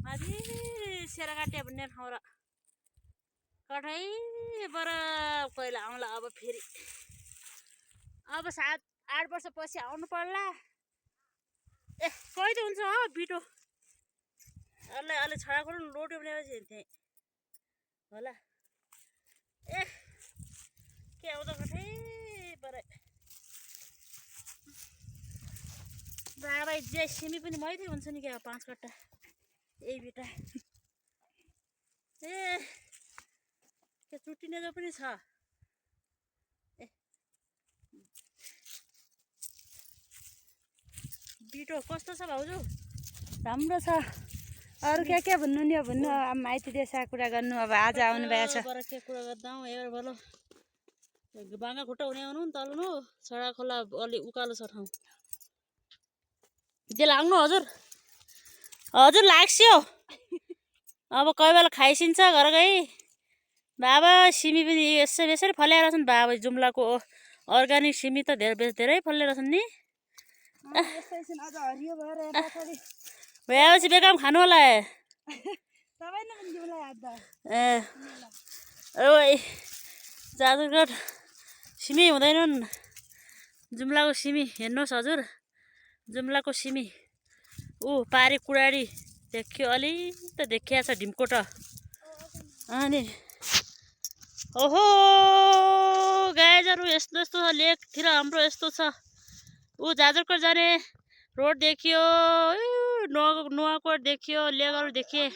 माथि सेराकाटिया भन्ने ठाउँ र कठैबाट पहिला आउँला अब फेरि अब 7-8 वर्षपछि आउनु पर्ला। ए कहिले हुन्छ हो बिटो अलि छडा खोल्नु लोट्यो भनेपछि त्यही होला। ए के आउँछ कठैबाट बाबा जे सिमी पनि मैथै हुन्छ नि क्या 5 कट्टा यही बिटा। ए के चुट्टिने जो पनि छ। ए बिटो कस्तो छ भाउजू? राम्रो छ। अरू के भन्नु नि भन्नु अब माइती देशा कुरा गर्नु अब आज आउनु भएको छ। के कुरा गर्दा एबार भलो बाँगा खुट्टा हुने आउनु नि तल्नु छडा खोला अलि उकालो छ ठाउँ। त्यो लाग्नु हजुर हजुर लाग्स्यो। अब कोही बेला खाइसिन्छ घर गई। बाबा सिमी पनि यसरी फल्याएर छन्। बाबा जुम्लाको अर्ग्यानिक सिमी त धेरै फलेर छन् नि। भएपछि बेकाम खानु होला। ए जाजरकोट सिमी हुँदैनन्। जुम्लाको सिमी हेर्नुहोस् हजुर जुम्लाको सिमी ऊ पारी कुडाडी देखियो अलि त देखिया छ ढिम्कोट। अनि ओहो गाइजहरू यस्तो छ लेकतिर हाम्रो यस्तो छ। ऊ जाजरकोट जाने रोड देखियो नुवाकोट देखियो लेकहरू देखिए।